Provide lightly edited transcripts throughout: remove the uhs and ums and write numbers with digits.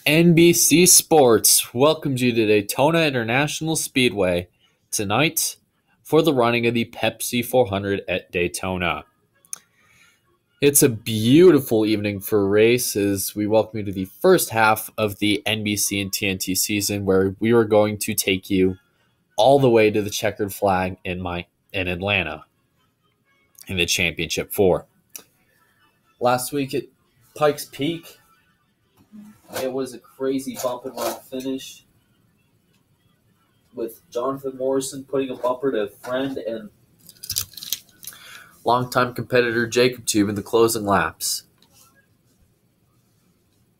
NBC Sports welcomes you to Daytona International Speedway tonight for the running of the Pepsi 400 at Daytona. It's a beautiful evening for a race as we welcome you to the first half of the NBC and TNT season, where we are going to take you all the way to the checkered flag in Atlanta in the Championship 4. Last week at Pikes Peak, it was a crazy bump and run finish with Jonathan Morrison putting a bumper to friend and longtime competitor Jacob Tube in the closing laps.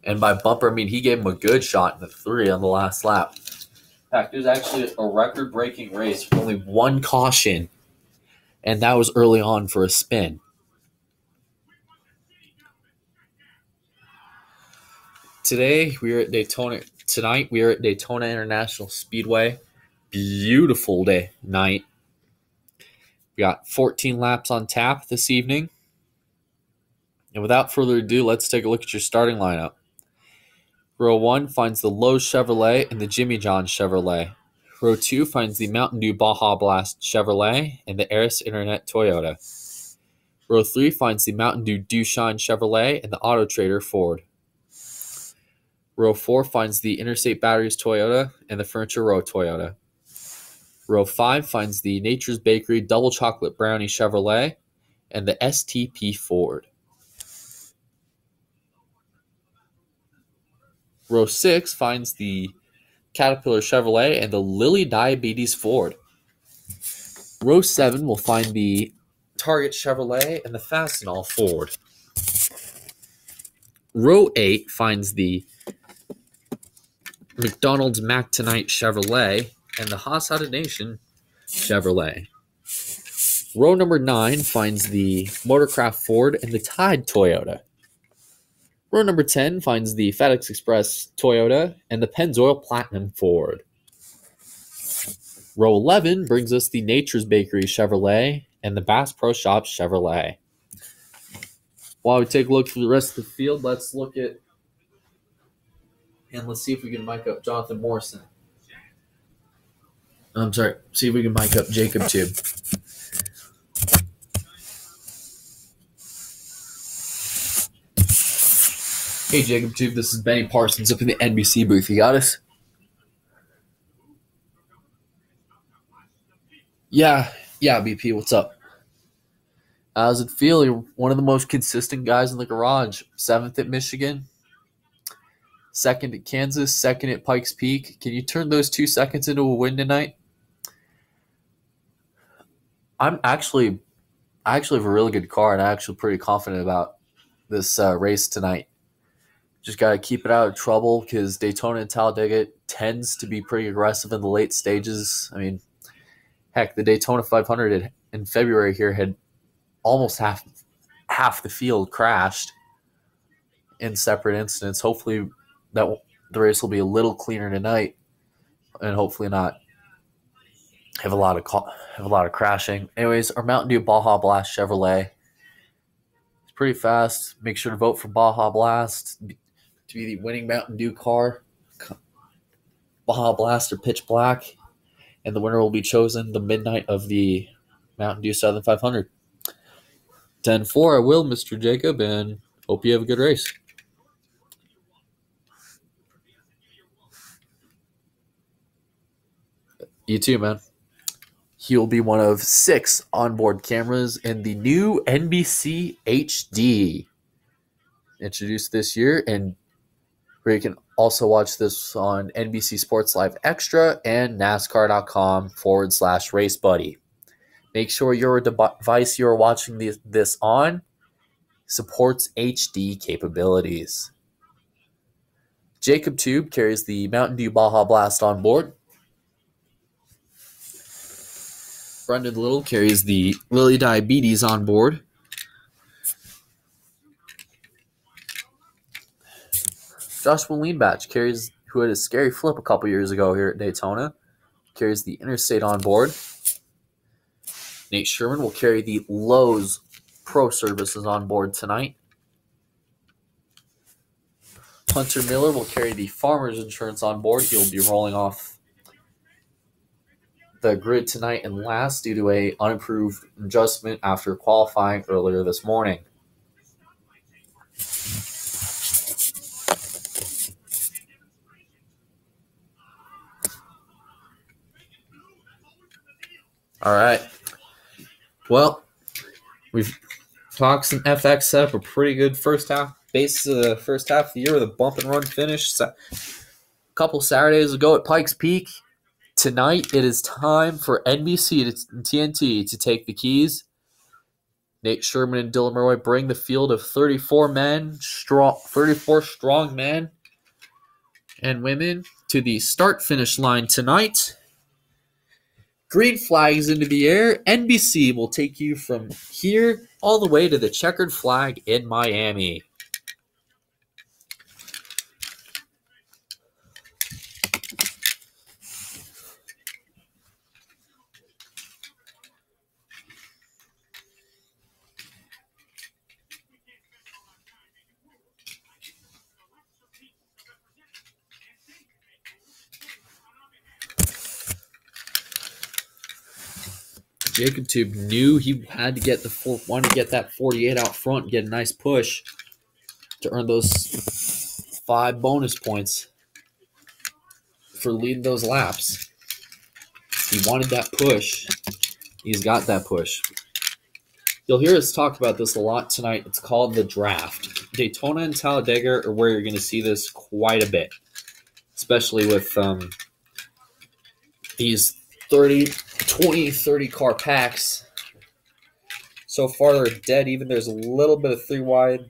And by bumper, I mean he gave him a good shot in the 3 on the last lap. In fact, it was actually a record-breaking race with only one caution, and that was early on for a spin. Tonight we are at Daytona International Speedway. Beautiful night. We got 14 laps on tap this evening. And without further ado, let's take a look at your starting lineup. Row 1 finds the Lowe's Chevrolet and the Jimmy John Chevrolet. Row 2 finds the Mountain Dew Baja Blast Chevrolet and the Aris Internet Toyota. Row 3 finds the Mountain Dew Dewshine Chevrolet and the Auto Trader Ford. Row 4 finds the Interstate Batteries Toyota and the Furniture Row Toyota. Row 5 finds the Nature's Bakery Double Chocolate Brownie Chevrolet and the STP Ford. Row 6 finds the Caterpillar Chevrolet and the Lilly Diabetes Ford. Row 7 will find the Target Chevrolet and the Fastenal Ford. Row 8 finds the McDonald's Mac Tonight Chevrolet and the Haas Nation Chevrolet. Row number 9 finds the Motorcraft Ford and the Tide Toyota. Row number 10 finds the FedEx Express Toyota and the Pennzoil Platinum Ford. Row 11 brings us the Nature's Bakery Chevrolet and the Bass Pro Shops Chevrolet. While we take a look through the rest of the field, let's see if we can mic up Jonathan Morrison. See if we can mic up Jacob Tube. Hey, Jacob Tube, this is Benny Parsons up in the NBC booth. You got us? Yeah, BP, what's up? How's it feel? You're one of the most consistent guys in the garage. 7th at Michigan, 2nd at Kansas, 2nd at Pikes Peak. Can you turn those 2 seconds into a win tonight? I actually have a really good car, and I'm actually pretty confident about this race tonight. Just got to keep it out of trouble because Daytona and Talladega tends to be pretty aggressive in the late stages. I mean, heck, the Daytona 500 in February here had almost half the field crashed in separate incidents. Hopefully the race will be a little cleaner tonight and hopefully not have a lot of crashing. Anyways, our Mountain Dew Baja Blast Chevrolet is pretty fast. Make sure to vote for Baja Blast to be the winning Mountain Dew car. Baja Blast or Pitch Black, and the winner will be chosen the midnight of the Mountain Dew Southern 500. 10-4, I will, Mr. Jacob, and hope you have a good race. You too, man. He'll be one of 6 onboard cameras in the new NBC HD, introduced this year, and where you can also watch this on NBC Sports Live Extra and NASCAR.com/Race Buddy. Make sure your device you're watching this on supports HD capabilities. Jacob Tube carries the Mountain Dew Baja Blast on board. Brendan Little carries the Lilly Diabetes on board. Joshua Leanbatch who had a scary flip a couple years ago here at Daytona, carries the Interstate on board. Nate Sherman will carry the Lowe's Pro Services on board tonight. Hunter Miller will carry the Farmers Insurance on board. He'll be rolling off the grid tonight and last due to a unimproved adjustment after qualifying earlier this morning. All right. Well, we've talked some FX, set up a pretty good first half. Basis of the first half of the year with a bump and run finish. A couple Saturdays ago at Pikes Peak. Tonight, it is time for NBC and TNT to take the keys. Nate Sherman and Dylan Murray bring the field of 34 strong men and women to the start-finish line tonight. Green flags into the air. NBC will take you from here all the way to the checkered flag in Miami. Jacob Tube knew he had to get wanted to get that 48 out front and get a nice push to earn those 5 bonus points for leading those laps. He wanted that push. He's got that push. You'll hear us talk about this a lot tonight. It's called the draft. Daytona and Talladega are where you're going to see this quite a bit, especially with these 30 car packs. So far they're dead even. There's a little bit of 3 wide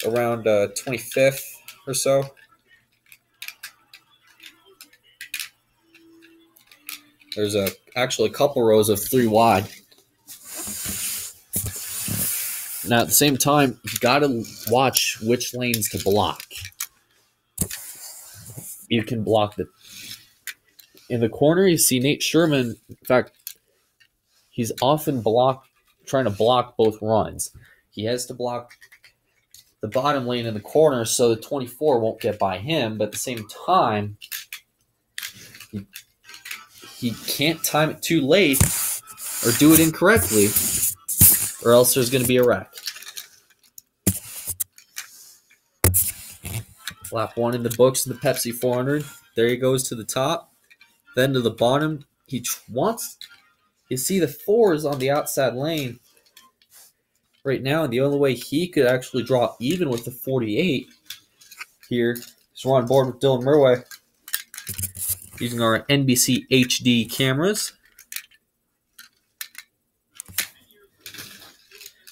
around 25th or so. There's actually a couple rows of 3 wide. Now at the same time, you got to watch which lanes to block. You can block in the corner, you see Nate Sherman. In fact, he's often trying to block both runs. He has to block the bottom lane in the corner so the 24 won't get by him, but at the same time, he can't time it too late or do it incorrectly, or else there's going to be a wreck. Lap 1 in the books in the Pepsi 400. There he goes to the top. Then to the bottom, you see the 4s on the outside lane right now, and the only way he could actually draw even with the 48 here is we're on board with Dylan Murray using our NBC HD cameras. At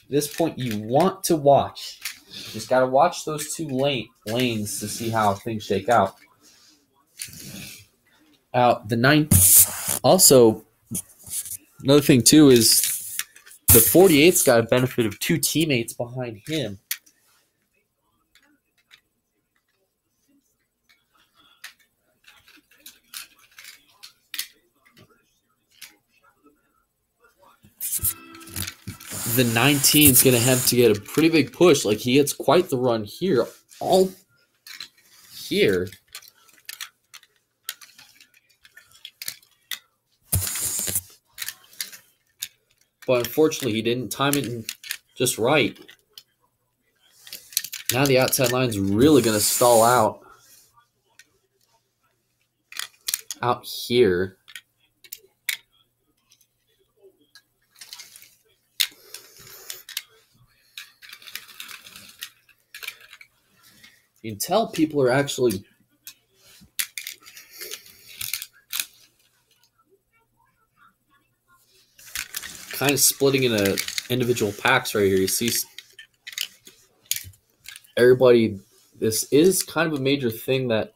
this point, you want to watch. You just got to watch those 2 lanes to see how things shake out. The 9th. Also, another thing too is the 48's got a benefit of 2 teammates behind him. The 19's going to have to get a pretty big push. Like, he gets quite the run here. All here. But unfortunately, he didn't time it just right. Now the outside line's really going to stall out here. You can tell people are actually kind of splitting into individual packs right here. You see everybody. This is kind of a major thing that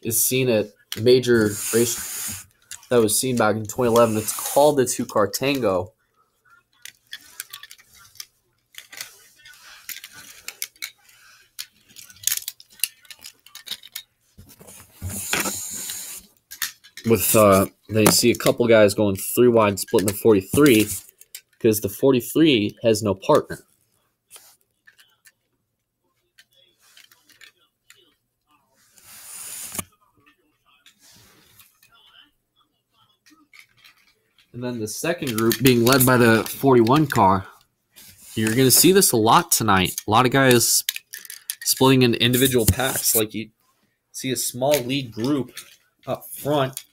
is seen at major race that was seen back in 2011. It's called the 2-car tango. With then you see a couple guys going 3 wide, splitting the 43, because the 43 has no partner. And then the second group being led by the 41 car. You're going to see this a lot tonight. A lot of guys splitting in individual packs. Like you see a small lead group up front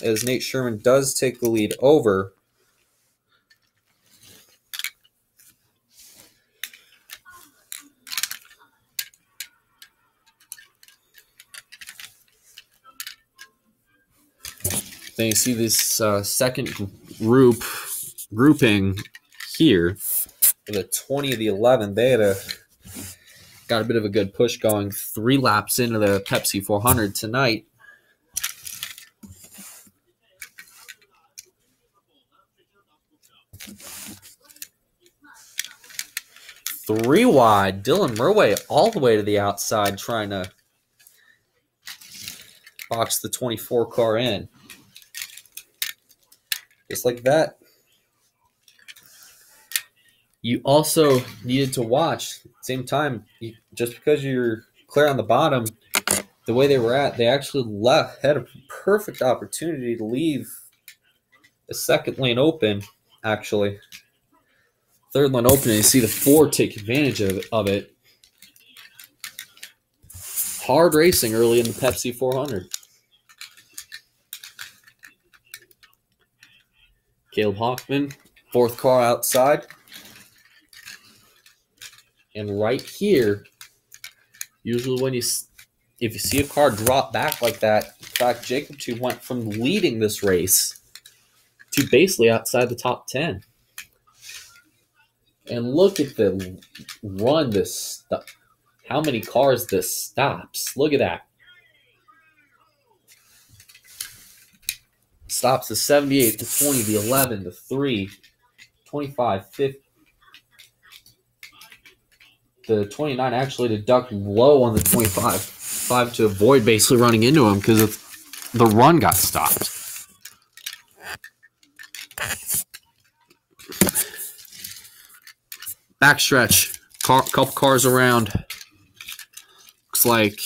as Nate Sherman does take the lead over. Then you see this second grouping here. For the 20 of the 11, they had got a bit of a good push going 3 laps into the Pepsi 400 tonight. Three wide, Dylan Murway all the way to the outside trying to box the 24 car in. Just like that. You also needed to watch at the same time, just because you're clear on the bottom, the way they were at, they actually had a perfect opportunity to leave the second lane open, actually. Third lane open, and you see the 4 take advantage of it. Hard racing early in the Pepsi 400. Caleb Hoffman, 4th car outside. And right here, usually if you see a car drop back like that, in fact, Jacob 2 went from leading this race to basically outside the top 10. And look at the run how many cars this stops. Look at that. Stops the 78, the 20, the 11, the 3, 25, 50. The 29 actually to duck low on the 25 to avoid basically running into him because the run got stopped. Backstretch, couple cars around. Looks like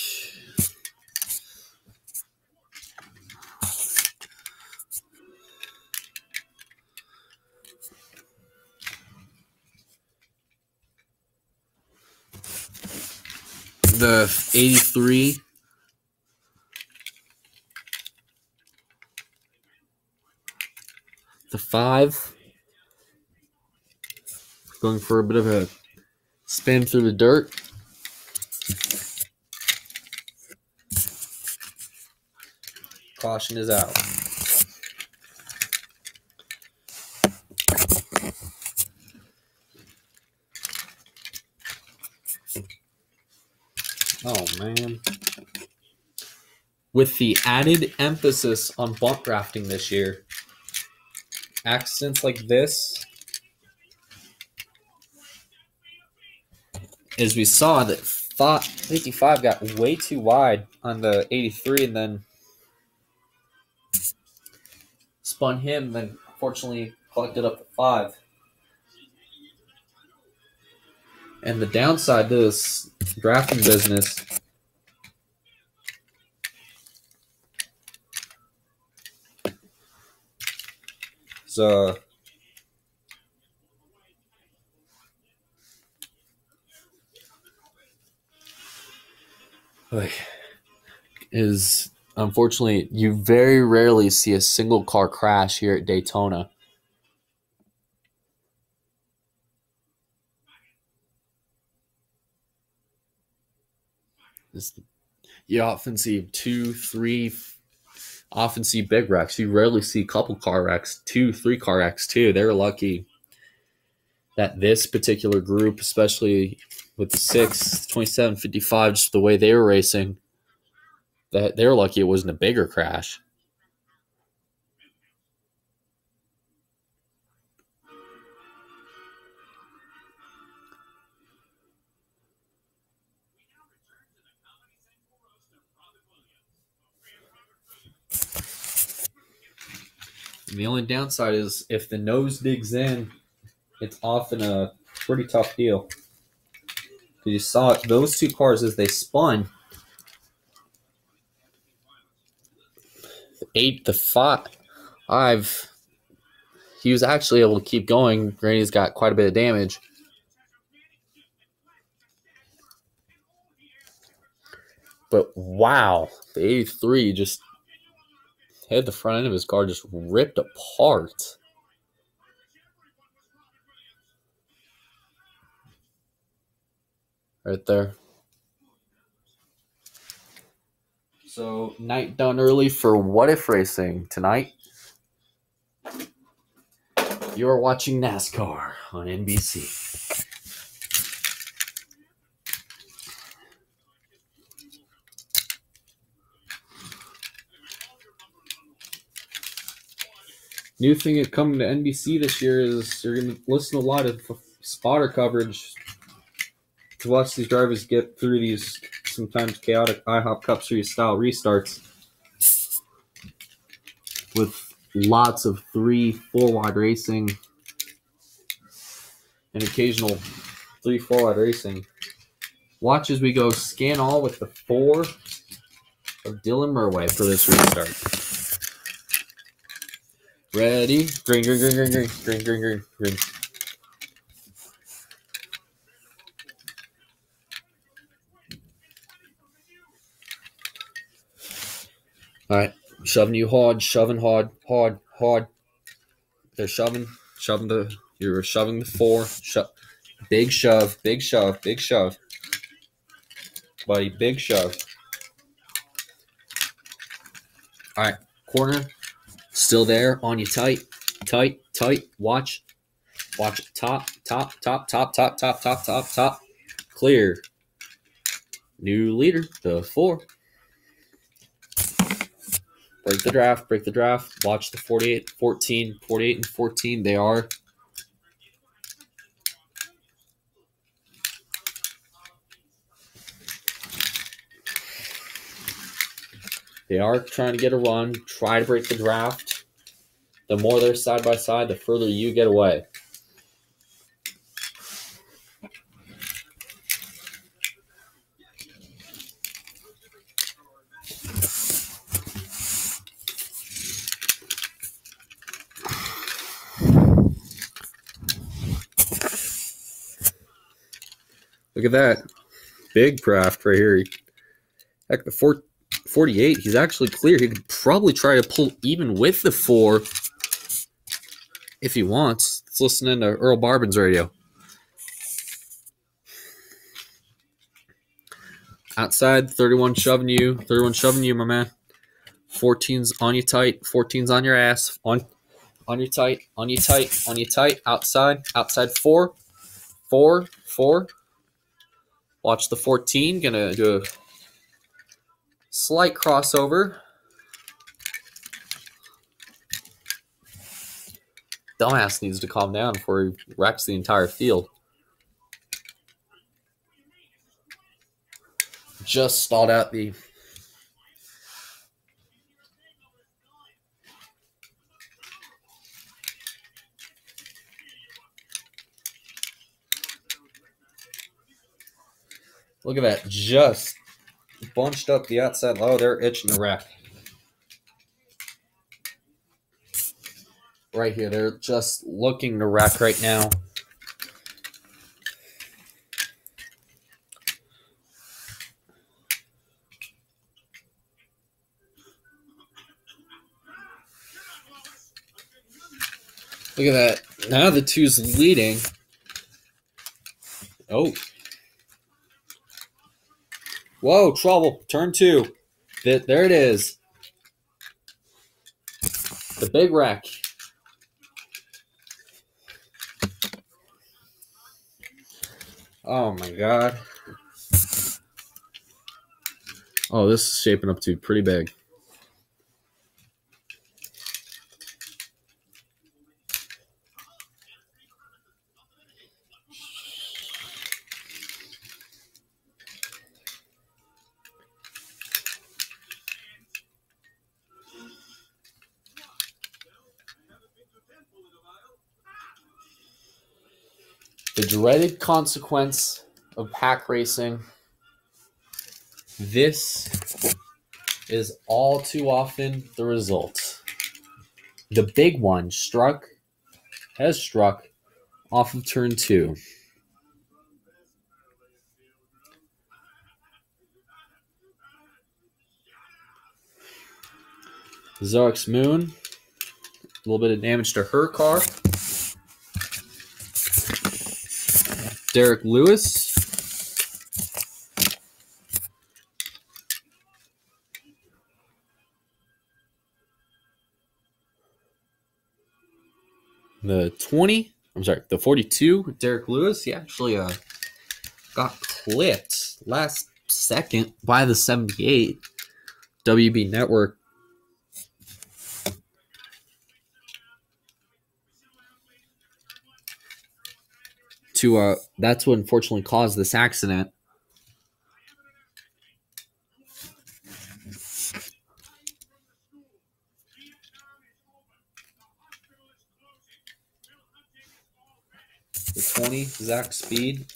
the 83, the 5, going for a bit of a spin through the dirt. Caution is out. Oh, man. With the added emphasis on bump drafting this year, accidents like this, as we saw that 55 got way too wide on the 83 and then spun him, then unfortunately collected up to 5. And the downside to this drafting business is unfortunately you very rarely see a single car crash here at Daytona. You often see 2, 3, often see big wrecks. You rarely see a couple car wrecks, 2, 3 car wrecks too. They're lucky that this particular group, especially with the 6, 27, 55, just the way they were racing, that they're lucky it wasn't a bigger crash. And the only downside is if the nose digs in, it's often a pretty tough deal. You saw it, those 2 cars as they spun. The 5 he was actually able to keep going. Granted, he's got quite a bit of damage. But wow, the 83 just had the front end of his car just ripped apart. Right there. So, night done early for What If Racing tonight. You're watching NASCAR on NBC. New thing coming to NBC this year is you're going to listen to a lot of spotter coverage to watch these drivers get through these sometimes chaotic Ihop Cup Series style restarts with lots of 3-4 wide racing and occasional 3-4 wide racing. Watch as we go scan all with the 4 of Dylan Murway for this restart. Ready? Green, green, green, green, green, green, green, green, green. All right, shoving you hard, shoving hard, hard, hard. They're shoving you're shoving the 4. Big shove, big shove, big shove. Buddy, big shove. All right, corner. Still there, on you tight, tight, tight. Watch it. Top. Clear. New leader, the 4. Break the draft. Watch the 48 and 14. They are trying to get a run, try to break the draft. The more they're side by side, the further you get away. Look at that. Big draft right here. Heck, the 48, he's actually clear. He could probably try to pull even with the 4 if he wants. Let's listen in to Earl Barbin's radio. Outside, 31 shoving you, my man. 14's on you tight, 14's on your ass. On you tight. Outside 4. Watch the 14, gonna do a slight crossover. Dumbass needs to calm down before he wrecks the entire field. Just stalled out the look at that. Just bunched up the outside. Oh, they're itching to wreck. Right here. They're just looking to wreck right now. Look at that. Now the 2's leading. Oh. Whoa, trouble. Turn 2. There it is. The big wreck. Oh, my God. Oh, this is shaping up to be pretty big. The dreaded consequence of pack racing. This is all too often the result. The big one struck has struck off of turn 2. Zark's Moon, a little bit of damage to her car. Derek Lewis. The 42, Derek Lewis, he actually got clipped last second by the 78 WB Network. That's what unfortunately caused this accident. The 20, Zach Speed.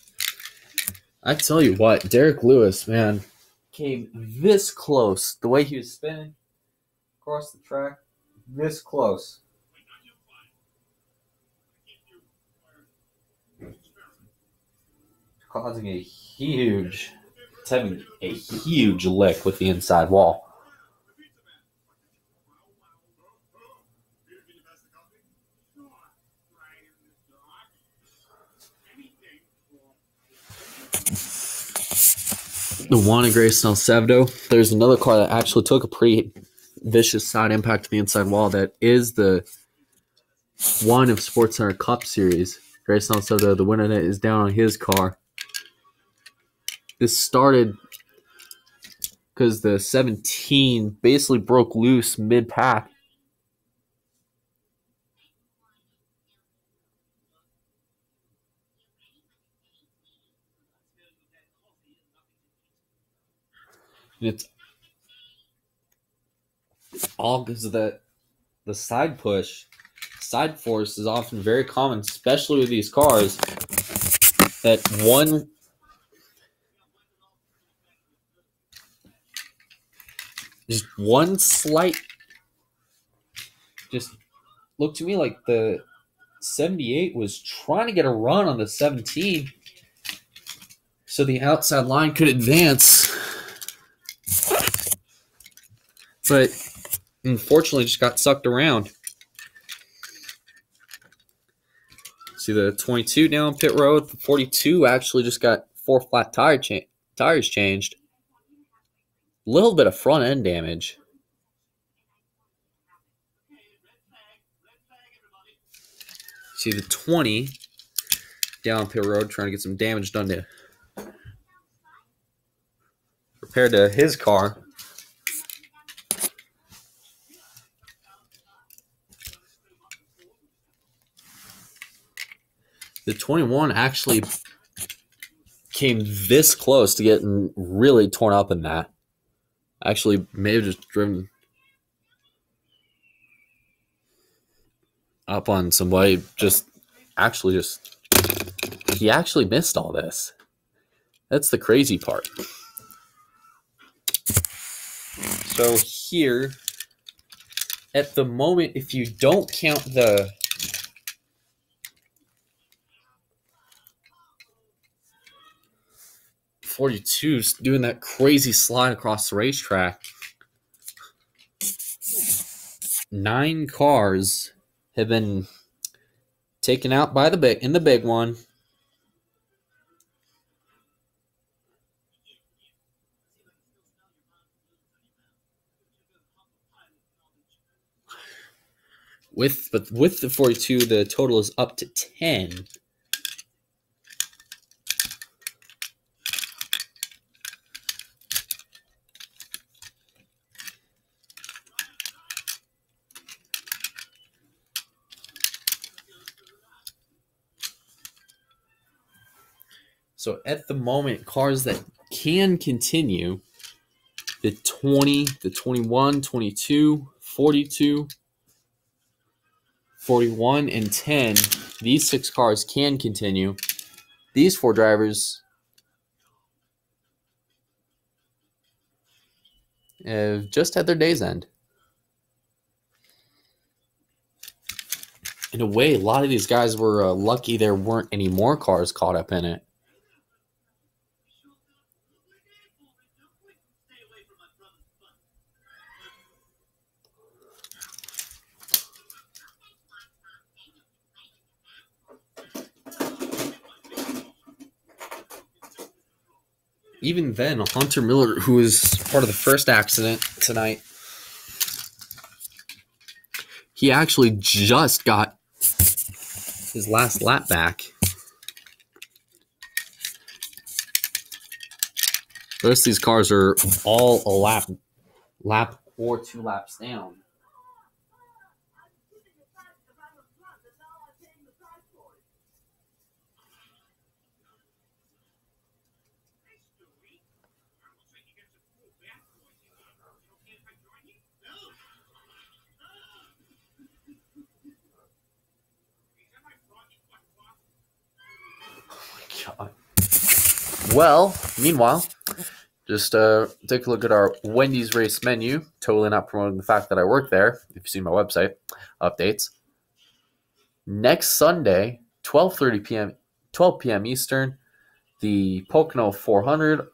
I tell you what, Derek Lewis, man, came this close. The way he was spinning across the track, this close. Causing having a huge lick with the inside wall. The Juan and Grace Salcedo. There's another car that actually took a pretty vicious side impact to the inside wall. That is the one of SportsCenter Cup Series. Grace Salcedo, the winner that is down on his car. This started because the 17 basically broke loose mid-pack. It's all because of the side push. Side force is often very common, especially with these cars. That one slight, just looked to me like the 78 was trying to get a run on the 17 so the outside line could advance. But unfortunately just got sucked around. See the 22 down pit road. The 42 actually just got 4 flat tires changed. A little bit of front end damage. See the 20 down pit road trying to get some damage done to repair to his car. The 21 actually came this close to getting really torn up in that. Actually may have just driven up on somebody. He actually missed all this. That's the crazy part. So here, at the moment, if you don't count the 42's doing that crazy slide across the racetrack, 9 cars have been taken out by the big one. With the 42, the total is up to 10. So at the moment, cars that can continue, the 20, the 21, 22, 42, 41, and 10, these 6 cars can continue. These 4 drivers have just had their day's end. And in a way, a lot of these guys were lucky there weren't any more cars caught up in it. Even then, Hunter Miller, who was part of the first accident tonight, he actually just got his last lap back. The rest of these cars are all a lap or 2 laps down. God. Well, meanwhile, just take a look at our Wendy's race menu. Totally not promoting the fact that I work there. If you see my website updates. Next Sunday, 12 p.m. Eastern, the Pocono 400,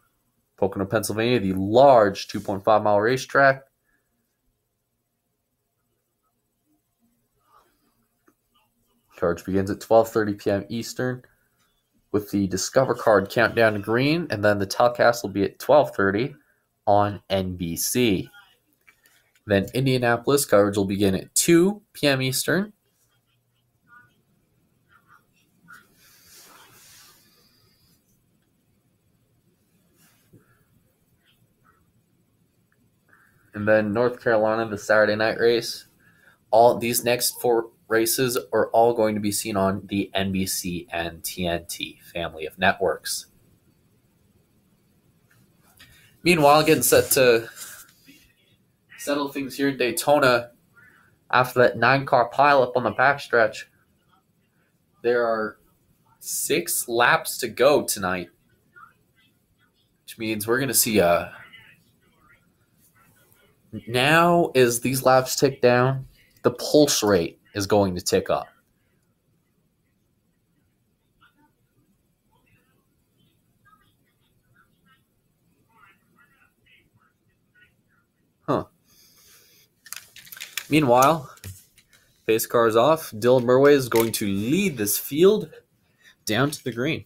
Pocono, Pennsylvania, the large 2.5-mile racetrack. Charge begins at 12:30 p.m. Eastern with the Discover Card countdown to green, and then the telecast will be at 12:30 on NBC. Then Indianapolis coverage will begin at 2 p.m. Eastern. And then North Carolina, the Saturday night race. All these next 4 races are all going to be seen on the NBC and TNT family of networks. Meanwhile, getting set to settle things here in Daytona after that 9-car pileup on the backstretch. There are 6 laps to go tonight, which means we're going to see now as these laps tick down, the pulse rate is going to tick up. Meanwhile, pace cars off. Dylan Murway is going to lead this field down to the green.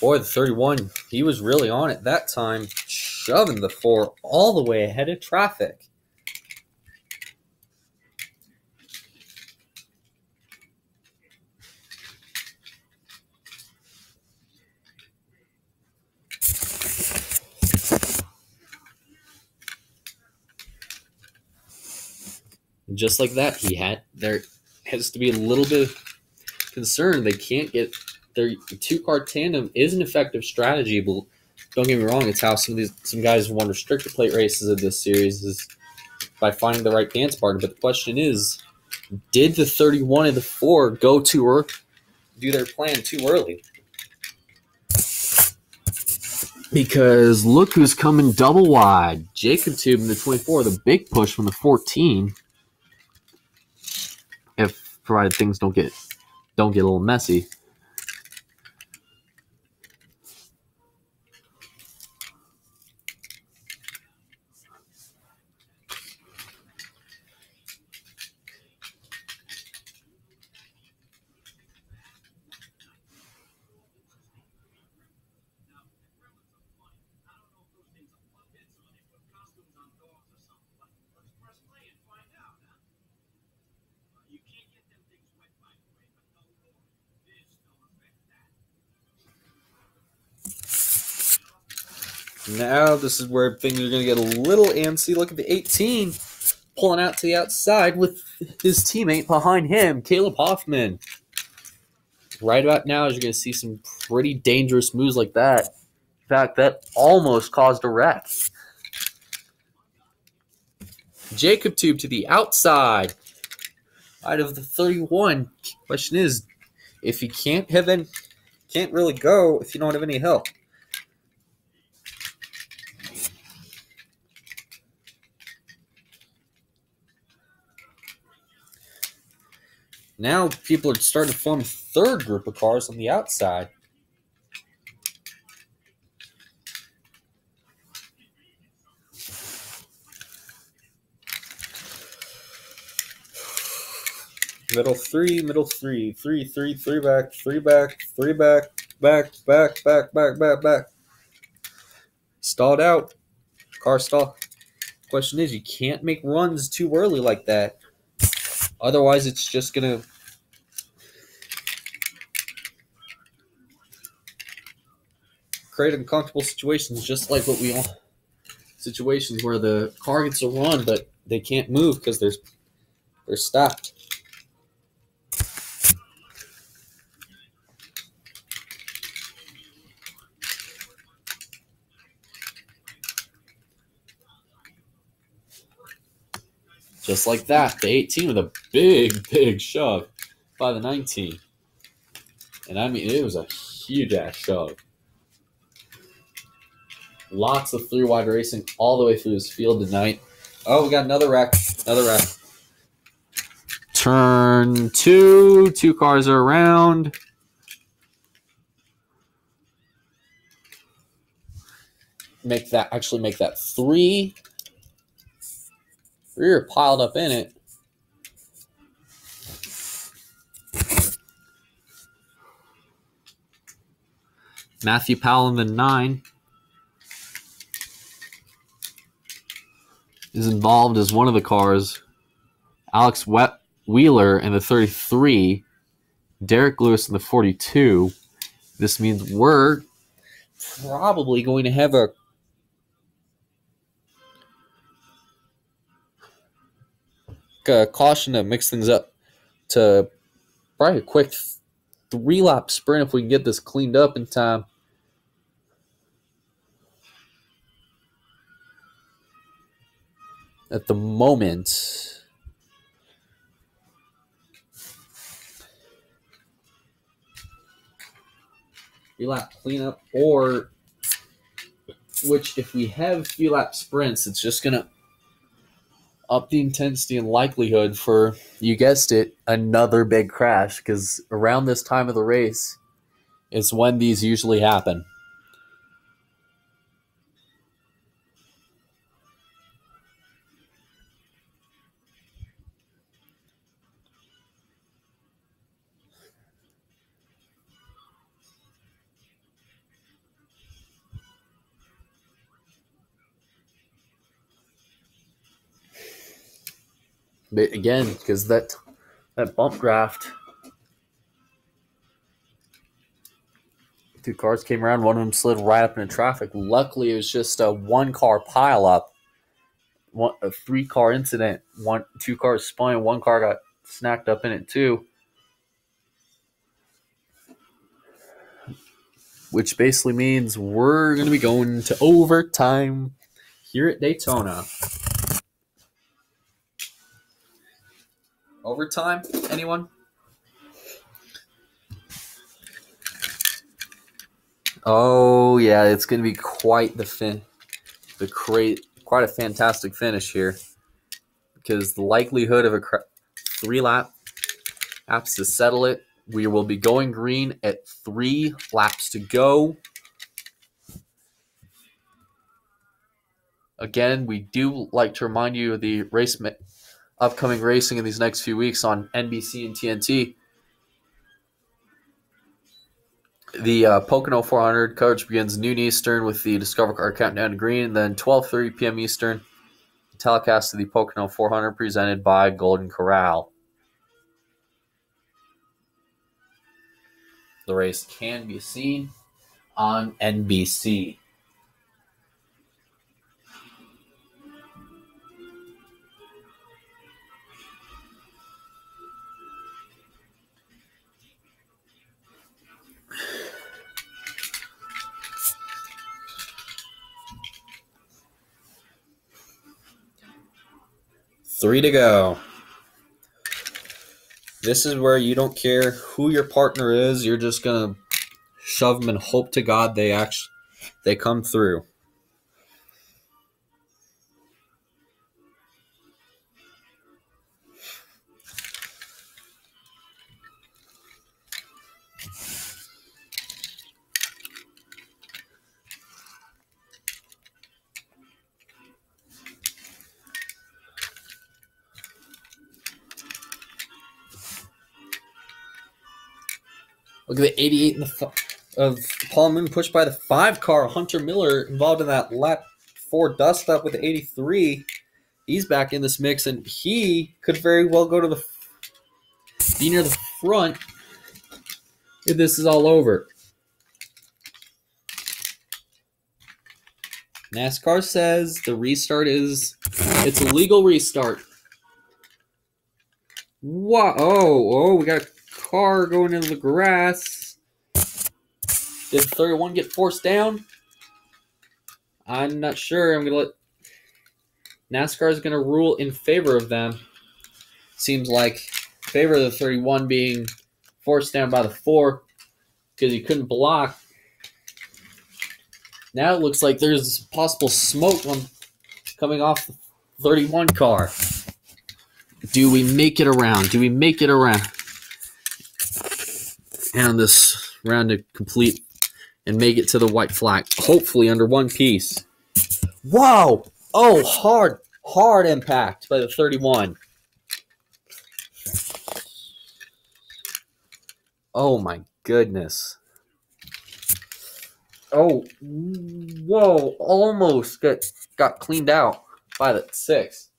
Boy, the 31, he was really on it that time, shoving the 4 all the way ahead of traffic. Just like that, there has to be a little bit of concern. They can't get their 2-car tandem is an effective strategy, but don't get me wrong, it's how some guys who won restrictor plate races of this series is by finding the right dance partner. But the question is, did the 31 and the 4 go too early, do their plan too early? Because look who's coming double wide. Jacob Tube in the 24, the big push from the 14. If provided things don't get a little messy. Now this is where things are going to get a little antsy. Look at the 18 pulling out to the outside with his teammate behind him, Caleb Hoffman. Right about now, you're going to see some pretty dangerous moves like that. In fact, that almost caused a wreck. Jacob Tube to the outside. Out of the 31. Question is, if you can't really go if you don't have any help. Now people are starting to form a third group of cars on the outside. Middle three, three back, back. Stalled out. Car stall. Question is, you can't make runs too early like that. Otherwise, it's just going to create uncomfortable situations, just like what we all... Situations where the car gets a run, but they can't move because they're stopped. Just like that, the 18 with a big shove by the 19. And I mean, it was a huge-ass shove. Lots of three-wide racing all the way through this field tonight. Oh, we got another wreck. Turn 2. 2 cars are around. Make that 3. 3 are piled up in it. Matthew Powell in the 9 is involved as one of the cars. Alex Wheeler in the 33. Derek Lewis in the 42. This means we're probably going to have a caution to mix things up to probably a quick 3-lap sprint if we can get this cleaned up in time. At the moment, three-lap cleanup, or which if we have 3-lap sprints, it's just going to up the intensity and likelihood for, you guessed it, another big crash, because around this time of the race is when these usually happen. But again, because that bump draft, 2 cars came around, one of them slid right up into traffic. Luckily, it was just a 1-car pileup, a 3-car incident. 2 cars spun, 1 car got snacked up in it too, which basically means we're going to be going to overtime here at Daytona. Overtime? Anyone? Oh yeah, it's going to be quite quite a fantastic finish here, because the likelihood of a 3-lap laps to settle it. We will be going green at 3 laps to go. Again, we do like to remind you of the upcoming racing in these next few weeks on NBC and TNT. The Pocono 400 coverage begins noon Eastern with the Discover Car Countdown to Green, and then 12:30 p.m. Eastern, telecast of the Pocono 400 presented by Golden Corral. The race can be seen on NBC. Three to go. This is where you don't care who your partner is. You're just going to shove them and hope to God they come through. Look at the 88 in of Paul Moon pushed by the 5 car. Hunter Miller involved in that lap 4 dust up with the 83. He's back in this mix, and he could very well go to be near the front if this is all over. NASCAR says the restart it's a legal restart. Wow! Oh, we got a car going into the grass. Did 31 get forced down? I'm not sure. I'm gonna let NASCAR is gonna rule in favor of them. Seems like favor of the 31 being forced down by the 4 because he couldn't block. Now it looks like there's possible smoke coming off the 31 car. Do we make it around? Do we make it around? And this round to complete and make it to the white flag. Hopefully under one piece. Wow! Oh, hard impact by the 31. Oh my goodness. Oh, whoa, almost got cleaned out by the 6.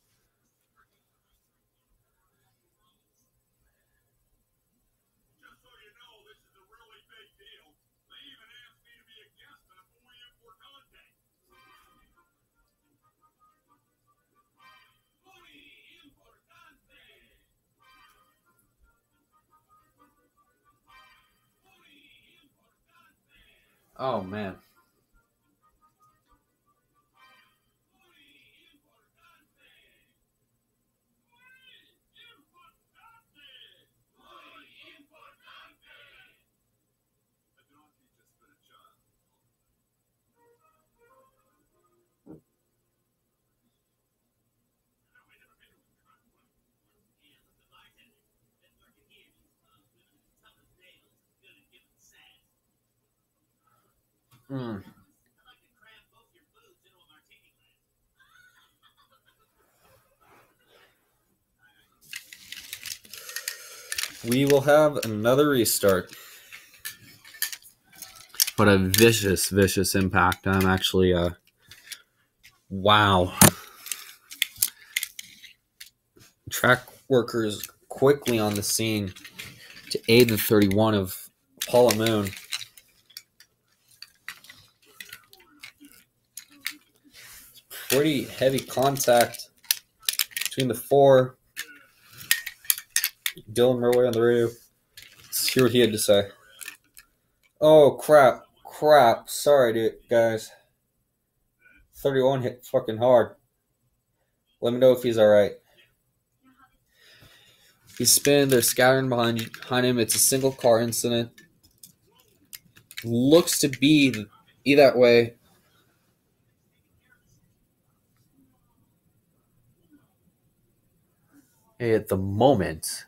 Oh, man. We will have another restart. But a vicious impact. I'm actually, wow. Track workers quickly on the scene to aid the 31 of Paula Moon. Pretty heavy contact between the 4. Dylan Murray on the radio. Let's hear what he had to say. Oh, crap. Sorry, dude, guys. 31 hit fucking hard. Let me know if he's alright. He's spinning. They're scattering behind him. It's a single car incident. Looks to be that way. At the moment.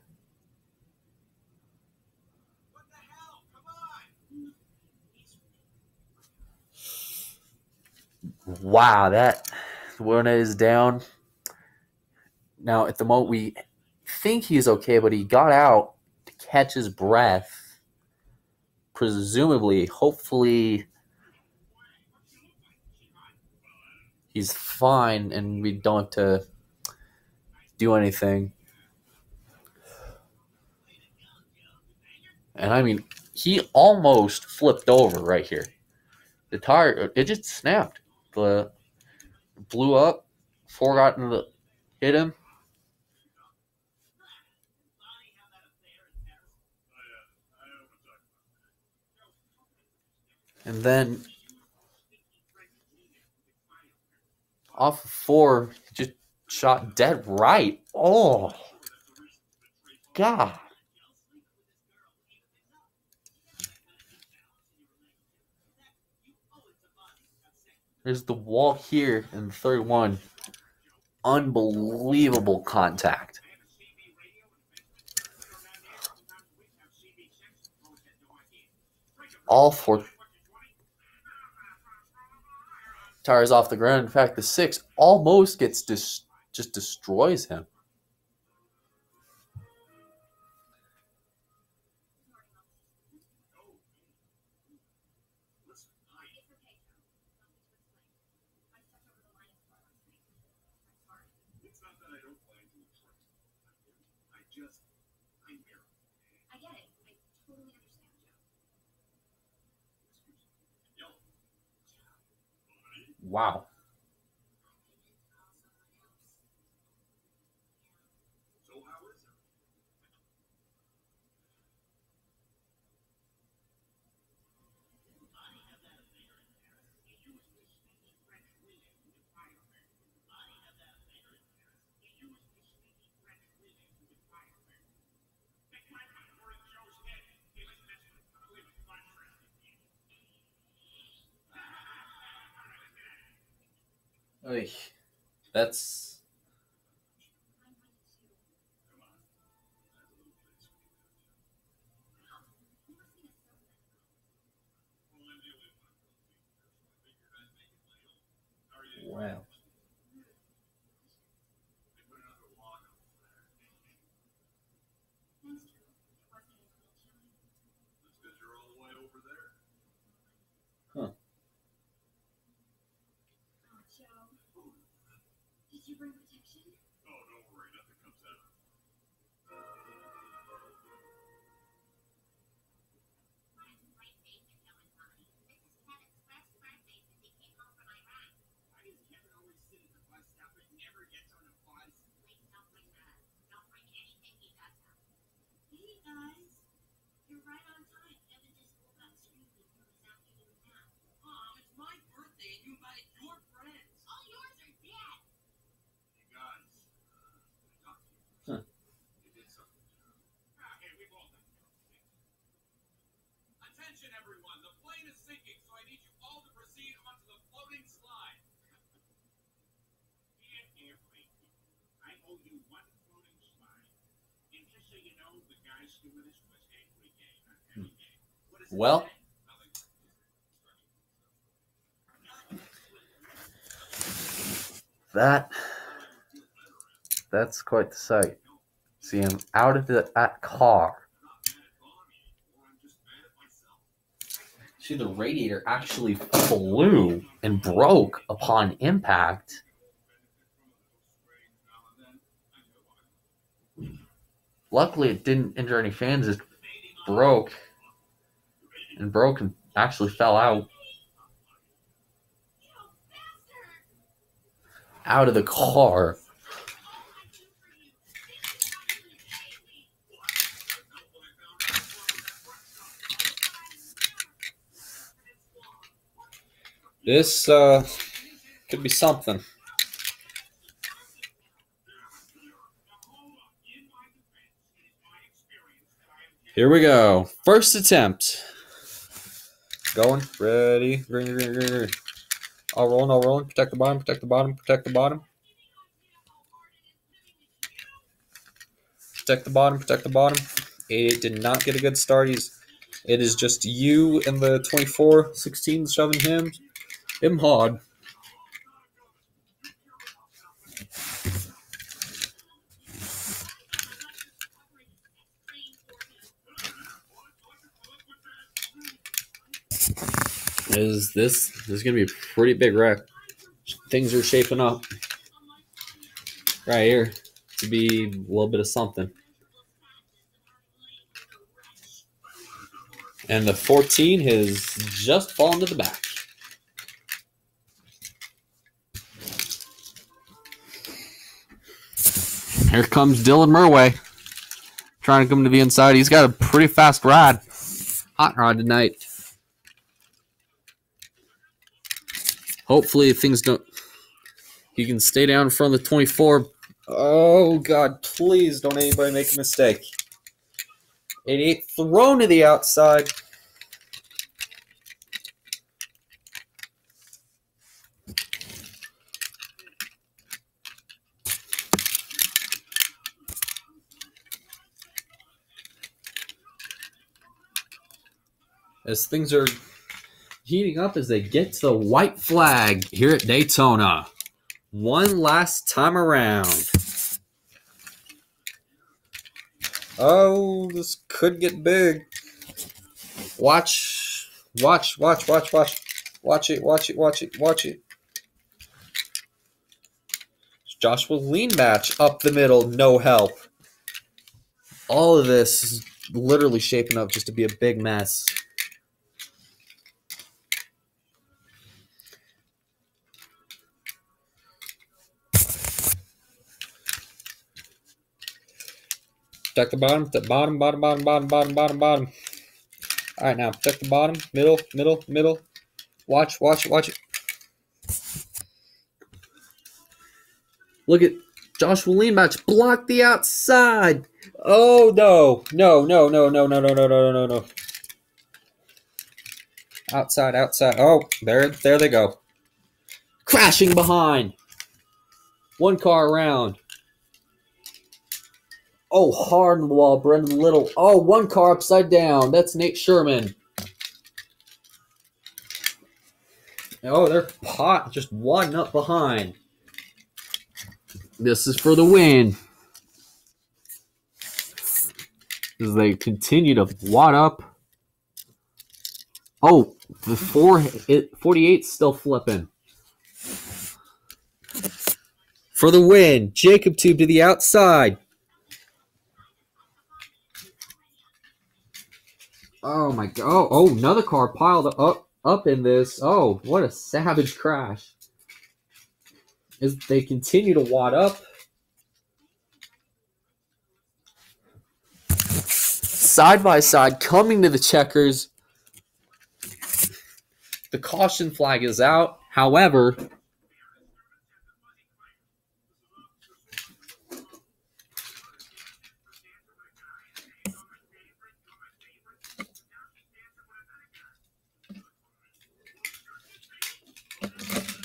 Wow, that one is down. Now, at the moment, we think he's okay, but he got out to catch his breath. Presumably, hopefully, he's fine and we don't have to do anything. And I mean, he almost flipped over right here. The tire, it just snapped. Blew up. 4 got into hit him. And then off of 4, just shot dead right. Oh, God. There's the wall here in 31. Unbelievable contact. All 4 tires off the ground. In fact, the 6 almost gets just destroys him. Wow. Oy, that's wow. Huh. Huh. Well, that's quite the sight. See him out of that car. See, the radiator actually flew and broke upon impact. Luckily, it didn't injure any fans. It broke and actually fell out of the car. This could be something. Here we go. First attempt. Going. Ready. Green. All rolling. Protect the bottom. Protect the bottom. Protect the bottom. Protect the bottom. Protect the bottom. It did not get a good start. It is just you and the 24-16 shoving him hard. This is gonna be a pretty big wreck. Things are shaping up right here to be a little bit of something. And the 14 has just fallen to the back. Here comes Dylan Murway trying to come to the inside. He's got a pretty fast ride. Hot rod tonight. Hopefully things don't... He can stay down in front of the 24. Oh, God, please don't anybody make a mistake. 88 thrown to the outside. As things are heating up as they get to the white flag here at Daytona. One last time around. Oh, this could get big. Watch it. Joshua lean match up the middle, no help. All of this is literally shaping up just to be a big mess. Check the bottom, bottom. All right, now check the bottom, middle. Watch it. Look at Joshua Leanbatch block the outside. Oh no. Outside. Oh, there they go. Crashing behind. One car around. Oh, hard on the wall, Brendan Little. Oh, one car upside down. That's Nate Sherman. Oh, they're just one up behind. This is for the win. As they continue to wad up. Oh, the 48's still flipping. For the win, Jacob Tube to the outside. Oh my god. Oh, another car piled up in this. Oh, what a savage crash. As they continue to wad up. Side by side, coming to the checkers. The caution flag is out. However,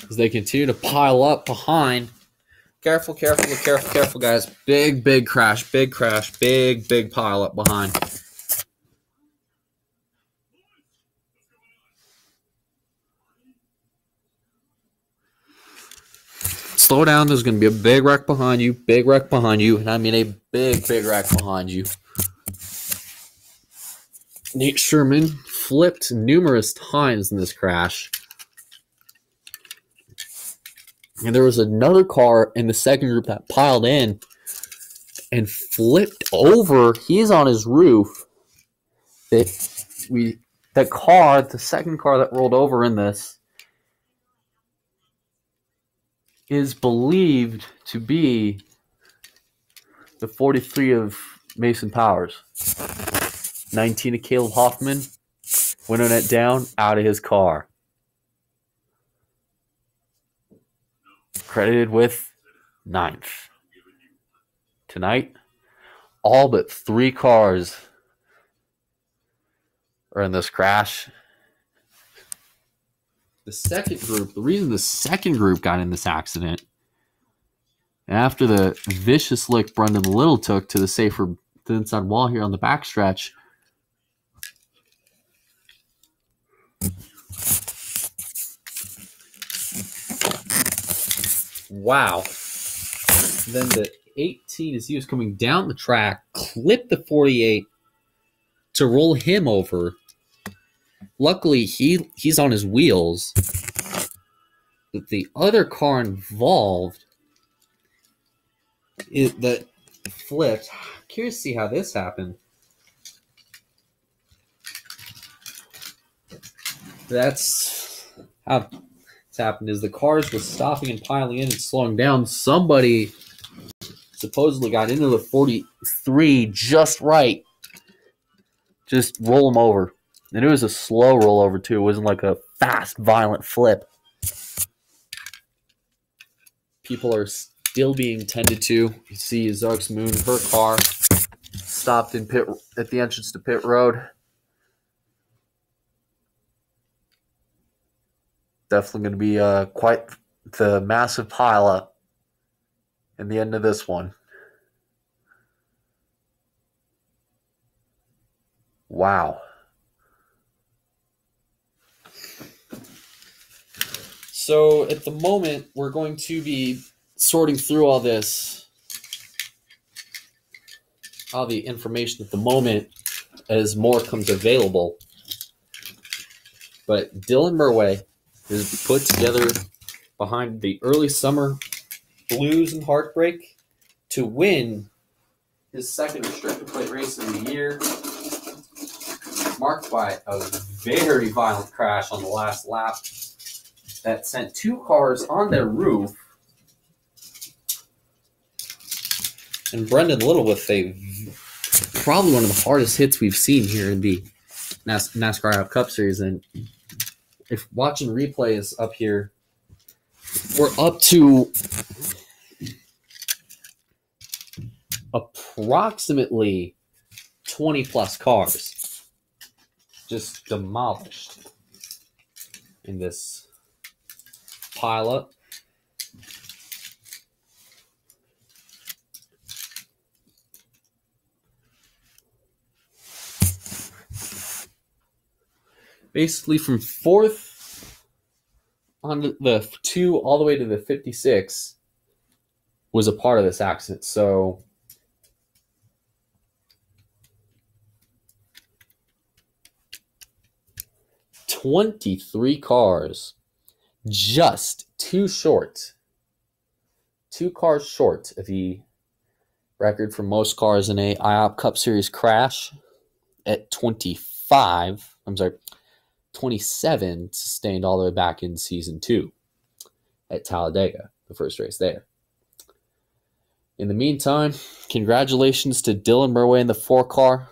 as they continue to pile up behind. Careful, guys. Big crash. Big pile up behind. Slow down. There's going to be a big wreck behind you. And I mean a big wreck behind you. Nate Sherman flipped numerous times in this crash. And there was another car in the second group that piled in and flipped over. He's on his roof. The second car that rolled over in this, is believed to be the 43 of Mason Powers. 19 of Caleb Hoffman, winning it down out of his car. Credited with 9th. Tonight, all but 3 cars are in this crash. The reason the second group got in this accident, after the vicious lick Brendan Little took to the inside wall here on the backstretch, wow. Then the 18, as he was coming down the track, clipped the 48 to roll him over. Luckily, he's on his wheels. But the other car involved that flipped. Curious to see how this happened. That's how it's happened. Is the cars were stopping and piling in and slowing down. Somebody supposedly got into the 43 just right. Just roll them over. And it was a slow rollover, too. It wasn't like a fast, violent flip. People are still being tended to. You see Zark's Moon, her car, stopped at the entrance to pit road. Definitely going to be quite the massive pileup in the end of this one. Wow. So at the moment, we're going to be sorting through all the information at the moment as more comes available. But Dylan Murway is put together behind the early summer blues and heartbreak to win his second restrictor plate race of the year, marked by a very violent crash on the last lap that sent 2 cars on their roof. And Brendan Little with probably one of the hardest hits we've seen here in the NASCAR Ihop Cup Series. And if watching replays up here, we're up to approximately 20 plus cars just demolished in this pileup. Basically from 4th on the 2 all the way to the 56 was a part of this accident. So 23 cars, just 2 cars short of the record for most cars in a Ihop Cup Series crash at 27 sustained all the way back in Season 2 at Talladega, the first race there. In the meantime, congratulations to Dylan Murway in the 4 car.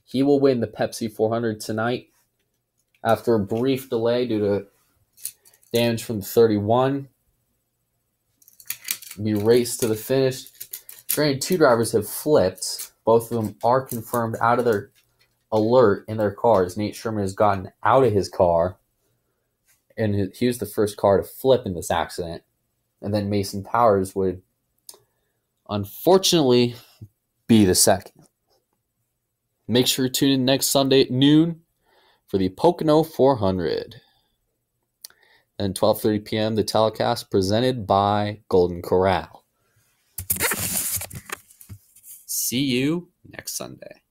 He will win the Pepsi 400 tonight after a brief delay due to damage from the 31. We race to the finish. Granted, 2 drivers have flipped. Both of them are confirmed out of their alert in their cars. Nate Sherman has gotten out of his car, and he was the first car to flip in this accident. And then Mason Powers would unfortunately be the second. Make sure to tune in next Sunday at noon for the Pocono 400. And 12:30 p.m., the telecast presented by Golden Corral. See you next Sunday.